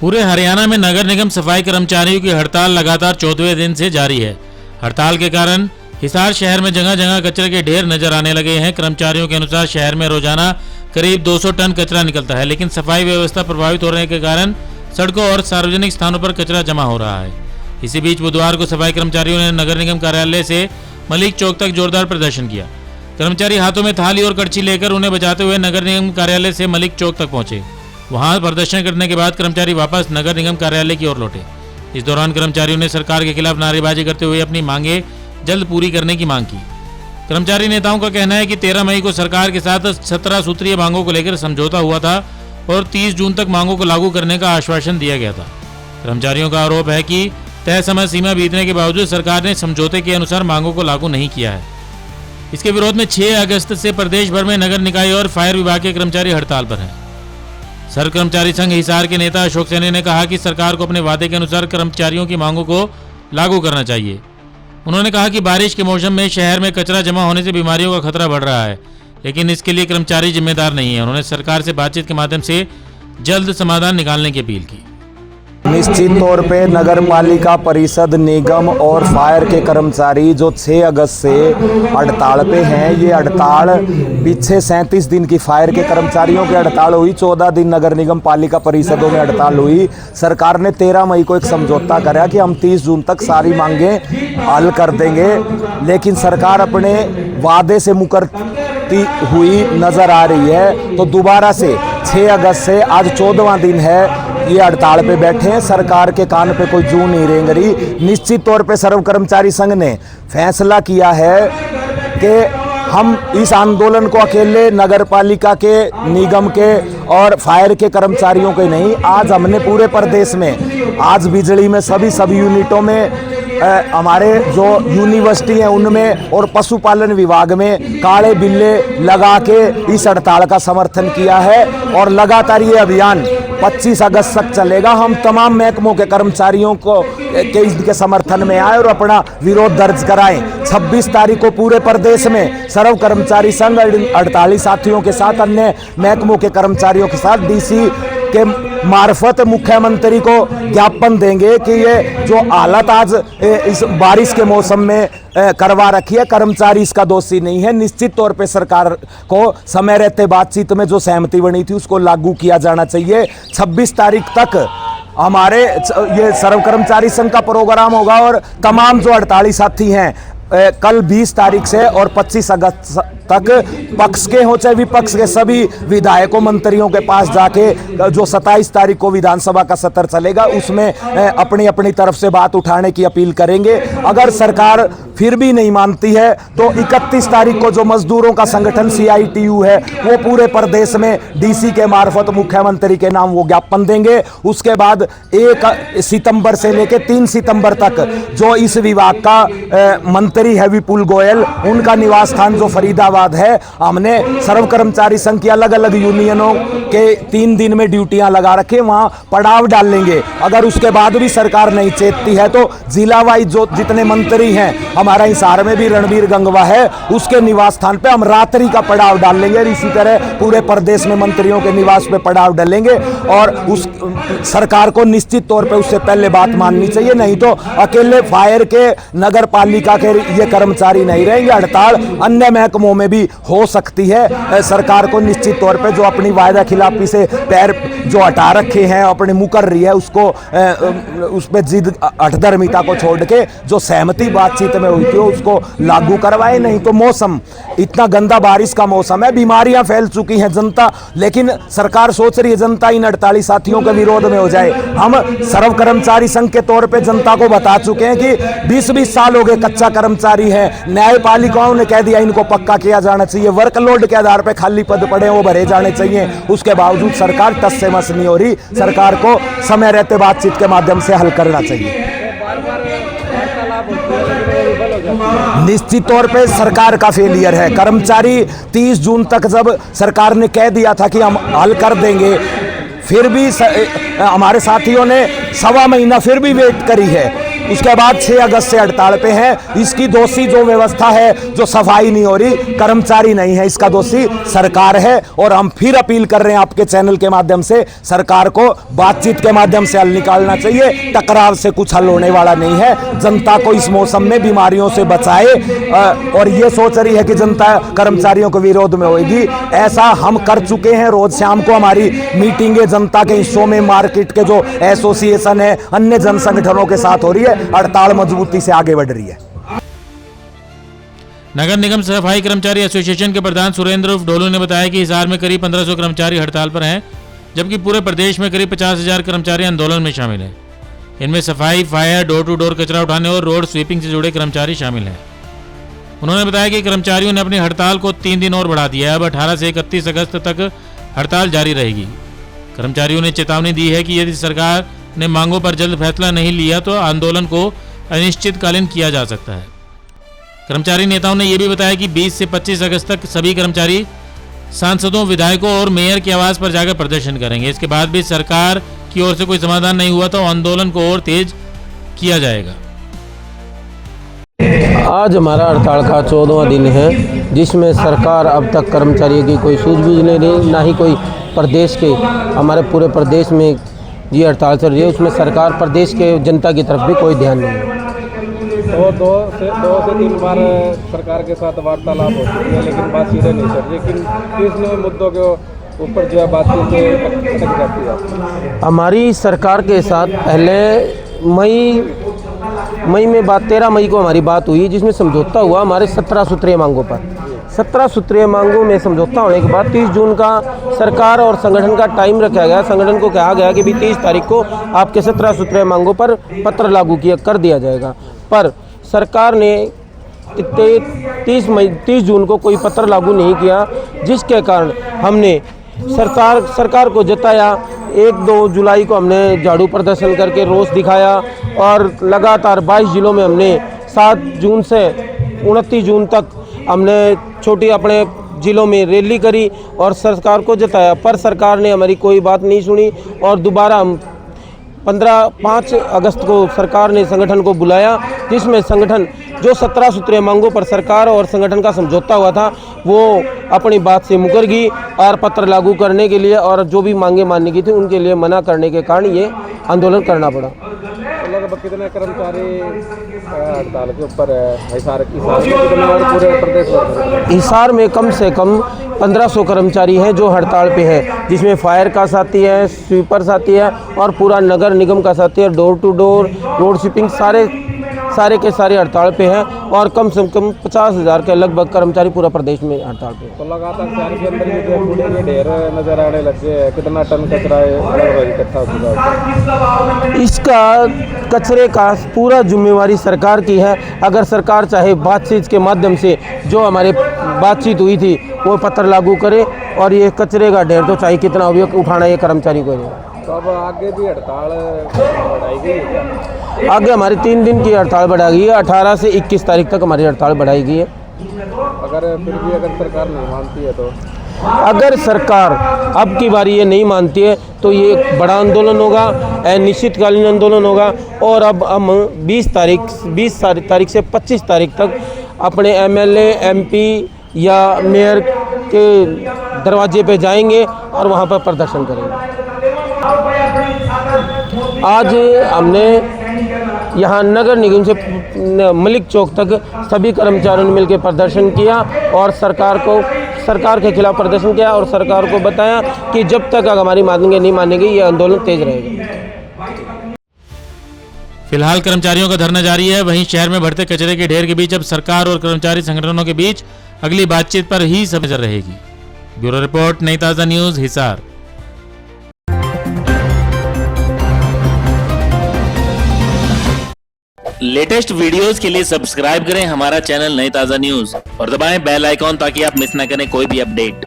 पूरे हरियाणा में नगर निगम सफाई कर्मचारियों की हड़ताल लगातार 14वें दिन से जारी है। हड़ताल के कारण हिसार शहर में जगह जगह कचरे के ढेर नजर आने लगे हैं। कर्मचारियों के अनुसार शहर में रोजाना करीब 200 टन कचरा निकलता है, लेकिन सफाई व्यवस्था प्रभावित होने के कारण सड़कों और सार्वजनिक स्थानों पर कचरा जमा हो रहा है। इसी बीच बुधवार को सफाई कर्मचारियों ने नगर निगम कार्यालय से मलिक चौक तक जोरदार प्रदर्शन किया। कर्मचारी हाथों में थाली और कड़छी लेकर उन्हें बजाते हुए नगर निगम कार्यालय से मलिक चौक तक पहुंचे। वहां प्रदर्शन करने के बाद कर्मचारी वापस नगर निगम कार्यालय की ओर लौटे। इस दौरान कर्मचारियों ने सरकार के खिलाफ नारेबाजी करते हुए अपनी मांगे जल्द पूरी करने की मांग की। कर्मचारी नेताओं का कहना है कि 13 मई को सरकार के साथ 17 सूत्रीय मांगों को लेकर समझौता हुआ था और 30 जून तक मांगों को लागू करने का आश्वासन दिया गया था। कर्मचारियों का आरोप है कि तय समय सीमा बीतने के बावजूद सरकार ने समझौते के अनुसार मांगों को लागू नहीं किया है। इसके विरोध में 6 अगस्त से प्रदेश भर में नगर निकाय और फायर विभाग के कर्मचारी हड़ताल पर हैं। सर्व कर्मचारी संघ हिसार के नेता अशोक सैनी ने कहा कि सरकार को अपने वादे के अनुसार कर्मचारियों की मांगों को लागू करना चाहिए। उन्होंने कहा कि बारिश के मौसम में शहर में कचरा जमा होने से बीमारियों का खतरा बढ़ रहा है, लेकिन इसके लिए कर्मचारी जिम्मेदार नहीं है। उन्होंने सरकार से बातचीत के माध्यम से जल्द समाधान निकालने की अपील की। निश्चित तौर पे नगर पालिका परिषद, निगम और फायर के कर्मचारी जो 6 अगस्त से हड़ताल पे हैं, ये हड़ताल पीछे 37 दिन की फायर के कर्मचारियों की हड़ताल हुई, 14 दिन नगर निगम पालिका परिषदों में हड़ताल हुई। सरकार ने 13 मई को एक समझौता करा कि हम 30 जून तक सारी मांगे हल कर देंगे, लेकिन सरकार अपने वादे से मुकरती हुई नजर आ रही है। तो दोबारा से 6 अगस्त से आज 14वां दिन है, ये हड़ताल पे बैठे हैं। सरकार के कान पे कोई जू नहीं रेंग रही। निश्चित तौर पे सर्व कर्मचारी संघ ने फैसला किया है कि हम इस आंदोलन को अकेले नगर पालिका के, निगम के और फायर के कर्मचारियों के नहीं, आज हमने पूरे प्रदेश में, आज बिजली में सभी यूनिटों में, हमारे जो यूनिवर्सिटी हैं उनमें और पशुपालन विभाग में काले बिल्ले लगा के इस हड़ताल का समर्थन किया है और लगातार ये अभियान 25 अगस्त तक चलेगा। हम तमाम महकमों के कर्मचारियों को इसके समर्थन में आए और अपना विरोध दर्ज कराएं। 26 तारीख को पूरे प्रदेश में सर्व कर्मचारी संघ 48 साथियों के साथ, अन्य महकमों के कर्मचारियों के साथ डीसी के मार्फत मुख्यमंत्री को ज्ञापन देंगे कि ये जो हालत आज इस बारिश के मौसम में करवा रखी है, कर्मचारी इसका दोषी नहीं है। निश्चित तौर पे सरकार को समय रहते बातचीत में जो सहमति बनी थी उसको लागू किया जाना चाहिए। 26 तारीख तक हमारे ये सर्व कर्मचारी संघ का प्रोग्राम होगा और तमाम जो 48 साथी हैं कल 20 तारीख से और 25 अगस्त तक पक्ष के हो चाहे विपक्ष के सभी विधायकों, मंत्रियों के पास जाके जो 27 तारीख को विधानसभा का सत्र चलेगा उसमें अपनी अपनी तरफ से बात उठाने की अपील करेंगे। अगर सरकार फिर भी नहीं मानती है तो 31 तारीख को जो मजदूरों का संगठन CITU है वो पूरे प्रदेश में डीसी के मार्फत मुख्यमंत्री के नाम वो ज्ञापन देंगे। उसके बाद 1 सितंबर से लेकर 3 सितंबर तक जो इस विभाग का मंत्री है विपुल गोयल, उनका निवास स्थान जो फरीदाबाद है, हमने सर्व कर्मचारी संघ की अलग अलग यूनियनों के 3 दिन में ड्यूटियां लगा रखे, वहां पड़ाव डालेंगे। अगर उसके बाद भी सरकार नहीं चेतती है तो जिला वाइज जो जितने मंत्री हैं, हमारा हिसार में भी रणबीर गंगवा है, उसके निवास स्थान पे हम रात्रि का पड़ाव डाल लेंगे। इसी तरह पूरे प्रदेश में मंत्रियों के निवास पे पड़ाव डालेंगे और उस सरकार को निश्चित तौर पे उससे पहले बात माननी चाहिए, नहीं तो अकेले फायर के, नगर पालिका के ये कर्मचारी नहीं रहेंगे। हड़ताल अन्य महकमों में भी हो सकती है। सरकार को निश्चित तौर पे जो अपनी वायदा खिलाफी से पैर जो हटा रखे हैं, अपने मुकर रही है, उसको उस पे जिद हठधर्मिता को छोड़ के जो सहमति बातचीत में हुई थी उसको लागू करवाए। नहीं तो मौसम इतना गंदा, बारिश का मौसम है, बीमारियां फैल चुकी हैं जनता, लेकिन सरकार सोच रही है जनता इन 48 साथियों के विरोध में हो जाए। हम सर्व कर्मचारी संघ के तौर पे जनता को बता चुके हैं कि 20-20 साल हो गए कच्चा कर्मचारी है, न्यायपालिकाओं ने कह दिया इनको पक्का किया जाना चाहिए, वर्कलोड के आधार पे खाली पद पड़े वो भरे जाने चाहिए। उसके बावजूद सरकार टस से मस नहीं हो रही। सरकार को समय रहते बातचीत के माध्यम से हल करना चाहिए। निश्चित तौर पे सरकार का फेलियर है। कर्मचारी 30 जून तक जब सरकार ने कह दिया था कि हम हल कर देंगे, फिर भी हमारे साथियों ने 1.25 महीना फिर भी वेट करी है। उसके बाद 6 अगस्त से हड़ताल पे हैं। इसकी दोषी जो व्यवस्था है, जो सफाई नहीं हो रही, कर्मचारी नहीं है, इसका दोषी सरकार है। और हम फिर अपील कर रहे हैं आपके चैनल के माध्यम से, सरकार को बातचीत के माध्यम से हल निकालना चाहिए। टकराव से कुछ हल होने वाला नहीं है। जनता को इस मौसम में बीमारियों से बचाए और ये सोच रही है कि जनता कर्मचारियों के विरोध में होगी। ऐसा हम कर चुके हैं। रोज शाम को हमारी मीटिंगें जनता के हिस्सों में, मार्केट के जो एसोसिएशन है, अन्य जन संगठनों के साथ हो रही है। हड़ताल मजबूती से आगे बढ़ रही है। नगर निगम सफाई कर्मचारी एसोसिएशन के प्रधान सुरेंद्र उर्फ ढोलू ने बताया कि हिसार में करीब 1500 कर्मचारी हड़ताल पर हैं, जबकि पूरे प्रदेश में करीब 50,000 कर्मचारी आंदोलन में शामिल हैं। इनमें सफाई, फायर, डोर टू डोर कचरा उठाने और रोड स्वीपिंग से जुड़े कर्मचारी शामिल हैं। उन्होंने बताया कि कर्मचारियों ने अपनी हड़ताल को 3 दिन और बढ़ा दिया है। अब 18 से 31 अगस्त तक हड़ताल जारी रहेगी। कर्मचारियों ने चेतावनी दी है कि यदि सरकार ने मांगों पर जल्द फैसला नहीं लिया तो आंदोलन को अनिश्चितकालीन किया जा सकता है। कर्मचारी नेताओं ने यह भी बताया कि 20 से 25 अगस्त तक सभी कर्मचारी सांसदों, विधायकों और मेयर के आवास पर जाकर प्रदर्शन करेंगे। इसके बाद भी सरकार की ओर से कोई समाधान नहीं हुआ तो आंदोलन को और तेज किया जाएगा। आज हमारा हड़ताल का 14वां दिन है, जिसमें सरकार अब तक कर्मचारियों की कोई सूझबूझ नहीं रही, ना ही कोई प्रदेश के, हमारे पूरे प्रदेश में ये हड़ताल चल रही है, उसमें सरकार प्रदेश के जनता की तरफ भी कोई ध्यान नहीं है। तो दो से 3 बार सरकार के साथ वार्तालाप हो चुकी है, लेकिन बात सीधे नहीं चल रही। लेकिन किस मुद्दों के ऊपर जो है बातचीत अटक जाती है? हमारी सरकार के साथ पहले मई में बात, 13 मई को हमारी बात हुई, जिसमें समझौता हुआ हमारे 17 सूत्रीय मांगों पर। 17 सूत्रीय मांगों में समझौता होने के बाद 30 जून का सरकार और संगठन का टाइम रखा गया। संगठन को कहा गया कि भी 30 तारीख को आपके 17 सूत्रीय मांगों पर पत्र लागू कर दिया जाएगा। पर सरकार ने 30 जून को कोई पत्र लागू नहीं किया, जिसके कारण हमने सरकार को जताया। 1-2 जुलाई को हमने झाड़ू प्रदर्शन करके रोष दिखाया और लगातार 22 जिलों में हमने 7 जून से 29 जून तक हमने छोटी अपने जिलों में रैली करी और सरकार को जताया। पर सरकार ने हमारी कोई बात नहीं सुनी और दोबारा हम 5 अगस्त को सरकार ने संगठन को बुलाया, जिसमें संगठन जो 17 सूत्रीय मांगों पर सरकार और संगठन का समझौता हुआ था, वो अपनी बात से मुकर गई और पत्र लागू करने के लिए और जो भी मांगे मानने की थी उनके लिए मना करने के कारण ये आंदोलन करना पड़ा। लगभग कितने कर्मचारी हड़ताल के ऊपर है हिसार कितने और पूरे प्रदेश में? हिसार में कम से कम 1500 कर्मचारी हैं जो हड़ताल पे हैं, जिसमें फायर का साथी है, स्वीपर साथी है और पूरा नगर निगम का साथी है। Door to door, road sweeping सारे के सारे हड़ताल पे हैं और कम से कम 50,000 के लगभग कर्मचारी पूरा प्रदेश में हड़ताल पे। तो लगातार शहर के अंदर भी जो कूड़े के ढेर नजर आने लग गए, कितना टन कचरा इकट्ठा हो चुका है? इसका कचरे का पूरा जिम्मेवारी सरकार की है। अगर सरकार चाहे बातचीत के माध्यम से, जो हमारे बातचीत हुई थी, वो पत्र लागू करे और ये कचरे का ढेर तो चाहे कितना हो उठाना ये कर्मचारी को है। तो अब आगे भी हड़ताल बढ़ाई गई है क्या? आगे हमारी 3 दिन की हड़ताल बढ़ाई गई है। 18 से 21 तारीख तक हमारी हड़ताल बढ़ाई गई है। अगर सरकार नहीं मानती है तो? अगर सरकार अब की बारी ये नहीं मानती है तो ये एक बड़ा आंदोलन होगा, अनिश्चितकालीन आंदोलन होगा। और अब हम 20 तारीख से 25 तारीख तक अपने MLA, MP या मेयर के दरवाजे पे जाएंगे और वहाँ पर प्रदर्शन करेंगे। आज हमने यहाँ नगर निगम से मलिक चौक तक सभी कर्मचारियों ने मिलकर प्रदर्शन किया और सरकार के खिलाफ प्रदर्शन किया और सरकार को बताया कि जब तक हमारी मांगे नहीं मानेंगे ये आंदोलन तेज रहेगा। फिलहाल कर्मचारियों का धरना जारी है। वहीं शहर में बढ़ते कचरे के ढेर के बीच अब सरकार और कर्मचारी संगठनों के बीच अगली बातचीत पर ही सब नजर रहेगी। ब्यूरो रिपोर्ट, नई ताज़ा न्यूज़, हिसार। लेटेस्ट वीडियोस के लिए सब्सक्राइब करें हमारा चैनल नई ताज़ा न्यूज़ और दबाएं बेल आइकॉन ताकि आप मिस ना करें कोई भी अपडेट।